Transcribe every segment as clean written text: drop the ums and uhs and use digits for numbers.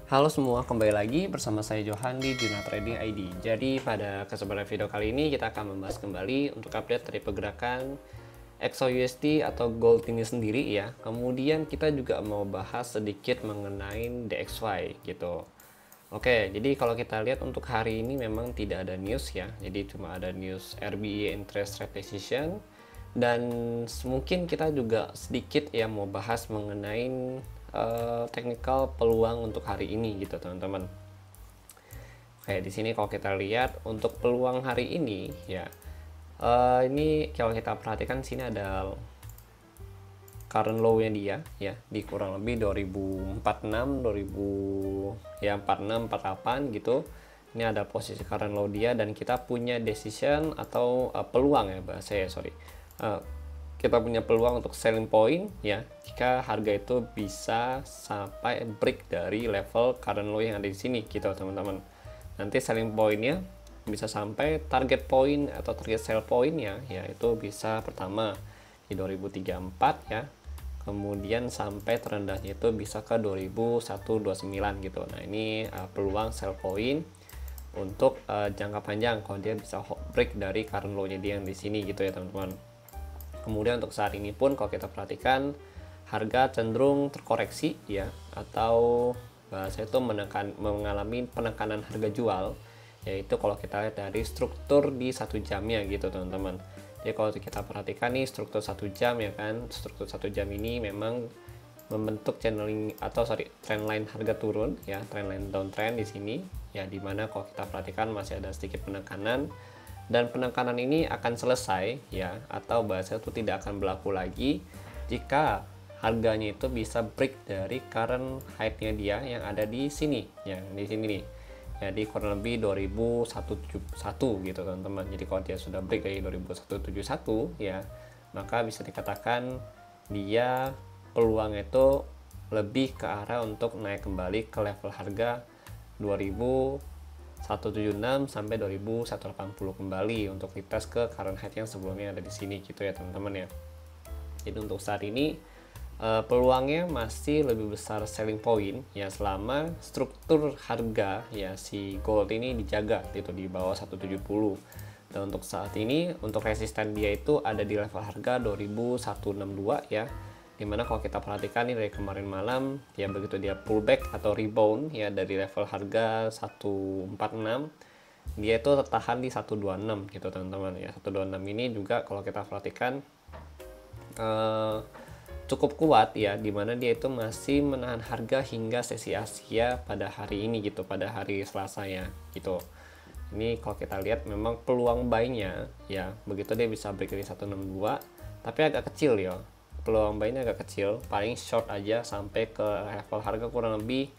Halo semua, kembali lagi bersama saya Johan di Juna Trading ID. Jadi pada kesempatan video kali ini kita akan membahas kembali untuk update dari pergerakan XAUUSD atau gold ini sendiri ya. Kemudian kita juga mau bahas sedikit mengenai DXY gitu. Oke, jadi kalau kita lihat untuk hari ini memang tidak ada news ya. Jadi cuma ada news RBI interest rate decision, dan mungkin kita juga sedikit ya mau bahas mengenai technical peluang untuk hari ini gitu teman-teman. Oke, di sini kalau kita lihat untuk peluang hari ini ya, ini kalau kita perhatikan sini ada current low-nya dia ya di kurang lebih 2046, 2000 ya 46 48 gitu. Ini ada posisi current low dia, dan kita punya decision atau peluang ya bahasa ya, sorry. Kita punya peluang untuk selling point ya jika harga itu bisa sampai break dari level current low yang ada di sini gitu teman-teman. Nanti selling pointnya bisa sampai target point atau target sell pointnya ya itu bisa pertama di 2034 ya, kemudian sampai terendahnya itu bisa ke 2129 gitu. Nah ini peluang sell point untuk jangka panjang kalau dia bisa break dari current low nya dia yang di sini gitu ya teman-teman. Kemudian untuk saat ini pun kalau kita perhatikan harga cenderung terkoreksi ya, atau bahasa itu mengalami penekanan harga jual, yaitu kalau kita lihat dari struktur di 1 jamnya gitu teman-teman. Jadi kalau kita perhatikan nih struktur 1 jam ya kan, struktur 1 jam ini memang membentuk channeling atau trendline harga turun ya, trendline downtrend di sini ya, dimana kalau kita perhatikan masih ada sedikit penekanan, dan penekanan ini akan selesai ya, atau bahasa itu tidak akan berlaku lagi jika harganya itu bisa break dari current height-nya dia yang ada di sini, yang di sini nih. Jadi kurang lebih 2171 gitu teman-teman. Jadi kalau dia sudah break dari 2171 ya, maka bisa dikatakan dia peluang itu lebih ke arah untuk naik kembali ke level harga 2176 sampai 2180 kembali untuk retest ke current height yang sebelumnya ada di sini gitu ya teman-teman ya. Jadi untuk saat ini peluangnya masih lebih besar selling point ya selama struktur harga ya si gold ini dijaga gitu di bawah 170. Dan untuk saat ini untuk resisten dia itu ada di level harga 2162 ya, dimana kalau kita perhatikan nih dari kemarin malam ya, begitu dia pullback atau rebound ya dari level harga 146, dia itu tertahan di 126 gitu teman-teman ya. 126 ini juga kalau kita perhatikan cukup kuat ya, dimana dia itu masih menahan harga hingga sesi Asia pada hari ini gitu, pada hari Selasa ya gitu. Ini kalau kita lihat memang peluang buy-nya ya, begitu dia bisa break dari 162, tapi agak kecil ya, peluang buy-nya agak kecil, paling short aja sampai ke level harga kurang lebih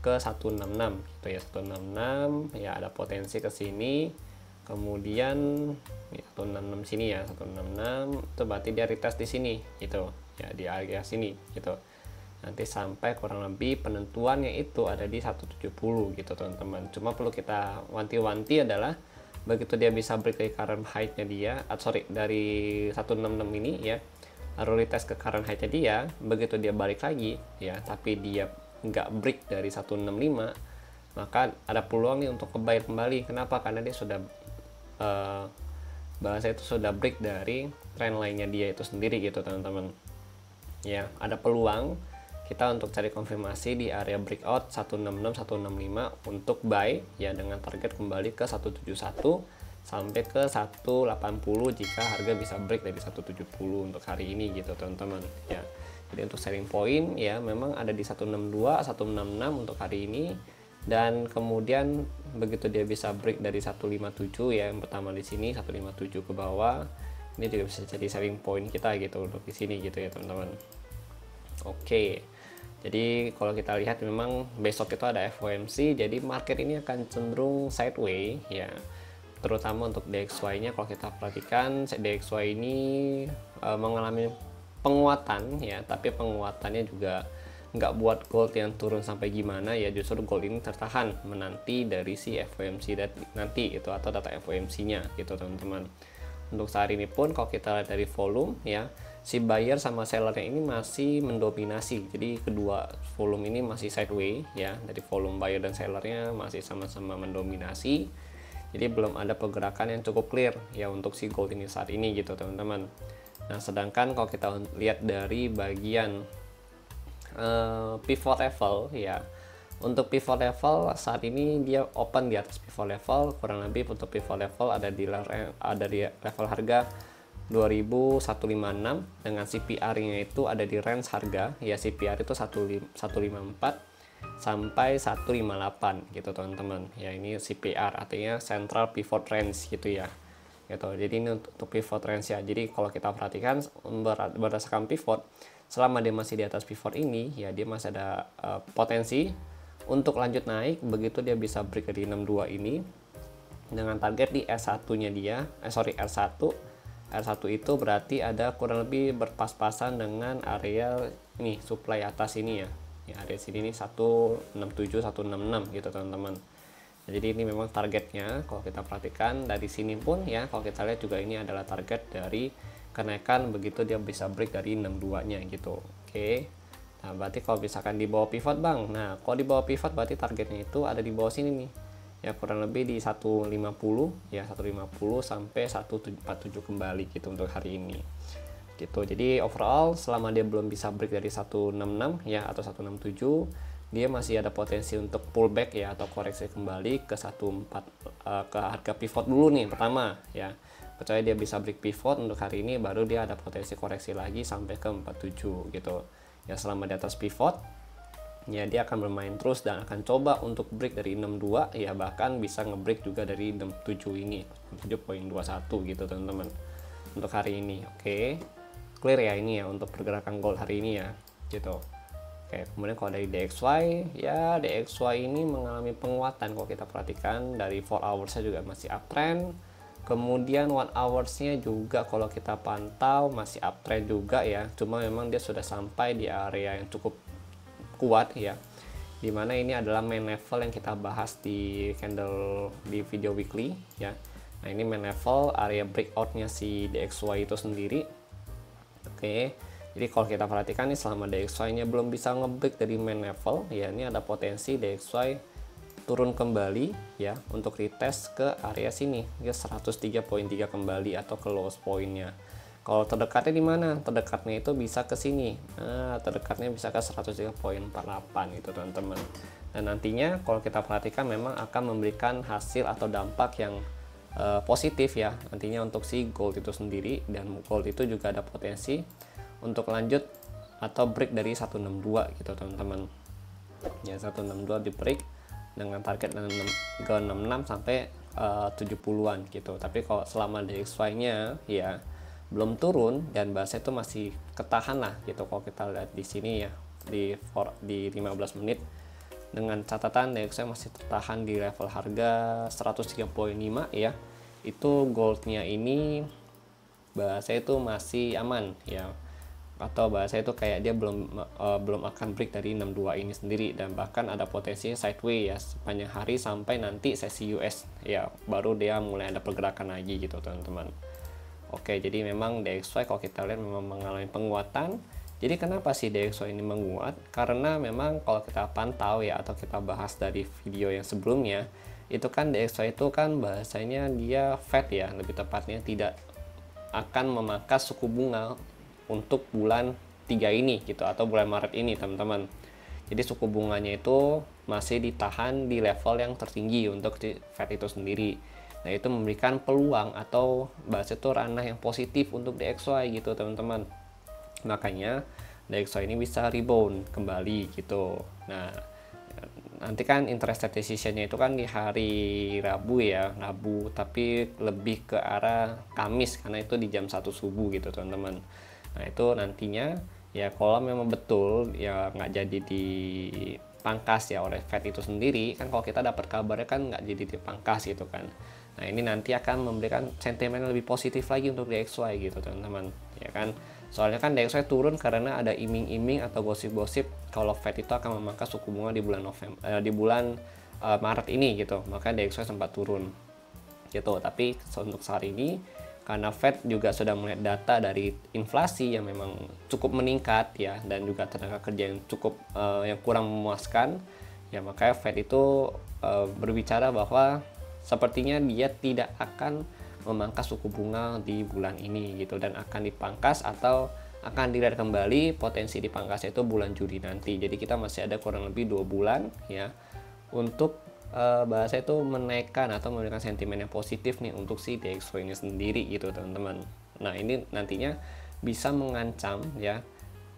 ke 166 gitu ya, 166 ya, ada potensi ke sini. Kemudian ya, 166 sini ya, 166 itu berarti dia retest di sini gitu ya, di area sini gitu. Nanti sampai kurang lebih penentuannya itu ada di 170 gitu teman-teman. Cuma perlu kita wanti-wanti adalah begitu dia bisa break dari current height-nya dia, dari 166 ini ya, lalu retest ke current height-nya dia, begitu dia balik lagi ya, tapi dia nggak break dari 165, maka ada peluang nih untuk buy kembali. Kenapa? Karena dia sudah bahasa itu sudah break dari trend line-nya dia itu sendiri gitu teman-teman ya. Ada peluang kita untuk cari konfirmasi di area breakout 166 165 untuk buy ya, dengan target kembali ke 171 sampai ke 180 jika harga bisa break dari 170 untuk hari ini gitu teman-teman ya. Jadi untuk selling point ya memang ada di 162 166 untuk hari ini, dan kemudian begitu dia bisa break dari 157 ya, yang pertama di sini 157 ke bawah, ini juga bisa jadi selling point kita gitu untuk di sini gitu ya teman-teman. Oke, jadi kalau kita lihat memang besok itu ada FOMC, jadi market ini akan cenderung sideways ya, terutama untuk DXY nya. Kalau kita perhatikan DXY ini mengalami penguatan ya, tapi penguatannya juga nggak buat gold yang turun sampai gimana ya, justru gold ini tertahan menanti dari si FOMC nanti itu, atau data FOMC nya gitu teman-teman. Untuk saat ini pun kalau kita lihat dari volume ya, si buyer sama sellernya ini masih mendominasi. Jadi kedua volume ini masih sideways ya, dari volume buyer dan sellernya masih sama-sama mendominasi. Jadi belum ada pergerakan yang cukup clear ya untuk si gold ini saat ini gitu teman-teman. Nah sedangkan kalau kita lihat dari bagian pivot level ya, untuk pivot level saat ini dia open di atas pivot level, kurang lebih untuk pivot level ada di level harga 2156 dengan CPR-nya itu ada di range harga ya, CPR itu 154 sampai 158 gitu teman-teman ya. Ini CPR artinya central pivot range gitu ya gitu. Jadi ini untuk pivot range ya. Jadi kalau kita perhatikan berdasarkan pivot, selama dia masih di atas pivot ini ya, dia masih ada potensi untuk lanjut naik begitu dia bisa break dari 62 ini dengan target di R1 nya dia R1 itu berarti ada kurang lebih berpas-pasan dengan area ini supply atas ini ya, area sini nih 167 166 gitu teman-teman. Jadi ini memang targetnya kalau kita perhatikan dari sini pun ya, kalau kita lihat juga ini adalah target dari kenaikan begitu dia bisa break dari 62 nya gitu. Oke. Nah berarti kalau misalkan di bawah pivot bang, nah kalau di bawah pivot berarti targetnya itu ada di bawah sini nih ya, kurang lebih di 150 ya, 150 sampai 147 kembali gitu untuk hari ini gitu. Jadi overall selama dia belum bisa break dari 166 ya atau 167, dia masih ada potensi untuk pullback ya atau koreksi kembali ke 14 ke harga pivot dulu nih pertama ya. Percaya dia bisa break pivot untuk hari ini, baru dia ada potensi koreksi lagi sampai ke 47 gitu ya. Selama di atas pivot ya dia akan bermain terus dan akan coba untuk break dari 62 ya, bahkan bisa ngebreak juga dari 67 ini 7.21 gitu teman-teman untuk hari ini. Oke, clear ya ini ya untuk pergerakan gold hari ini ya gitu. Oke, kemudian kalau dari DXY ya, DXY ini mengalami penguatan kalau kita perhatikan dari 4 hours-nya juga masih uptrend. Kemudian 1 hours-nya juga kalau kita pantau masih uptrend juga ya, cuma memang dia sudah sampai di area yang cukup kuat ya, dimana ini adalah main level yang kita bahas di candle di video weekly ya. Nah ini main level area breakoutnya si DXY itu sendiri. Oke, jadi kalau kita perhatikan nih selama DXY nya belum bisa ngebreak dari main level ya, ini ada potensi DXY turun kembali ya untuk retest ke area sini ya, 103.3 kembali atau ke lowest pointnya. Kalau terdekatnya di mana? Terdekatnya itu bisa ke sini. Nah, terdekatnya bisa ke 103.48 gitu teman-teman. Dan nantinya kalau kita perhatikan memang akan memberikan hasil atau dampak yang positif ya nantinya untuk si gold itu sendiri, dan gold itu juga ada potensi untuk lanjut atau break dari 162 gitu teman-teman. Ya 162 di break dengan target 66 sampai 70-an gitu. Tapi kalau selama DXY-nya ya belum turun dan bahasa itu masih ketahan lah gitu. Kalau kita lihat di sini ya di 15 menit dengan catatan DXY masih tertahan di level harga 103.5 ya. Itu goldnya ini bahasa itu masih aman ya, atau bahasa itu kayak dia belum akan break dari 62 ini sendiri, dan bahkan ada potensi sideways ya sepanjang hari sampai nanti sesi US ya, baru dia mulai ada pergerakan lagi gitu teman-teman. Oke, jadi memang DXY kalau kita lihat memang mengalami penguatan. Jadi kenapa sih DXY ini menguat? Karena memang kalau kita pantau ya atau kita bahas dari video yang sebelumnya, itu kan DXY itu kan bahasanya dia Fed ya, lebih tepatnya tidak akan memangkas suku bunga untuk bulan 3 ini gitu atau bulan Maret ini teman-teman. Jadi suku bunganya itu masih ditahan di level yang tertinggi untuk Fed itu sendiri. Nah itu memberikan peluang atau bahasa itu ranah yang positif untuk DXY gitu teman-teman. Makanya DXY ini bisa rebound kembali gitu. Nah nanti kan interest rate decision-nya itu kan di hari Rabu ya, Rabu, tapi lebih ke arah Kamis karena itu di jam 1 subuh gitu teman-teman. Nah itu nantinya ya kalau memang betul ya nggak jadi dipangkas ya oleh Fed itu sendiri, kan kalau kita dapat kabarnya kan nggak jadi dipangkas gitu kan. Nah ini nanti akan memberikan sentimen yang lebih positif lagi untuk DXY gitu teman-teman ya kan. Soalnya kan DXY turun karena ada iming-iming atau gosip-gosip kalau Fed itu akan memangkas suku bunga di bulan Maret ini gitu. Makanya DXY sempat turun gitu. Tapi untuk saat ini karena Fed juga sudah melihat data dari inflasi yang memang cukup meningkat ya, dan juga tenaga kerja yang cukup yang kurang memuaskan ya, makanya Fed itu berbicara bahwa sepertinya dia tidak akan memangkas suku bunga di bulan ini gitu, dan akan dipangkas atau akan dilihat kembali potensi dipangkasnya itu bulan Juli nanti. Jadi kita masih ada kurang lebih 2 bulan ya untuk bahasa itu menaikkan atau memberikan sentimen yang positif nih untuk si DXY ini sendiri gitu teman-teman. Nah ini nantinya bisa mengancam ya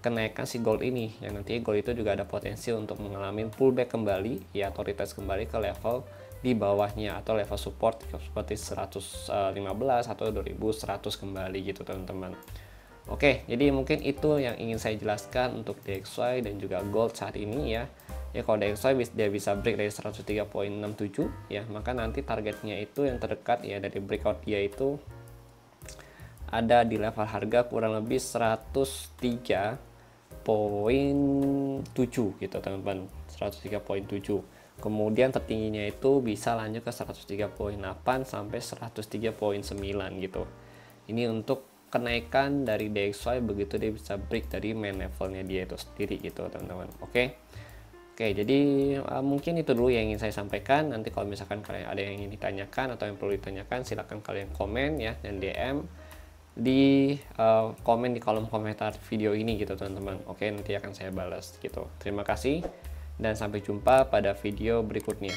kenaikan si gold ini, yang nanti gold itu juga ada potensi untuk mengalami pullback kembali ya, atau retest kembali ke level di bawahnya atau level support seperti 115 atau 2100 kembali gitu teman-teman. Oke, jadi mungkin itu yang ingin saya jelaskan untuk DXY dan juga gold saat ini ya. Ya kalau DXY dia bisa break dari 103.67 ya, maka nanti targetnya itu yang terdekat ya dari breakout dia itu ada di level harga kurang lebih 103.7 gitu teman-teman, 103.7. Kemudian tertingginya itu bisa lanjut ke 103.8 sampai 103.9 gitu. Ini untuk kenaikan dari DXY begitu dia bisa break dari main levelnya dia itu sendiri gitu teman-teman. Oke, jadi mungkin itu dulu yang ingin saya sampaikan. Nanti kalau misalkan kalian ada yang ingin ditanyakan atau yang perlu ditanyakan, silahkan kalian komen ya, dan DM di komen di kolom komentar video ini gitu teman-teman. Oke, nanti akan saya balas gitu. Terima kasih dan sampai jumpa pada video berikutnya.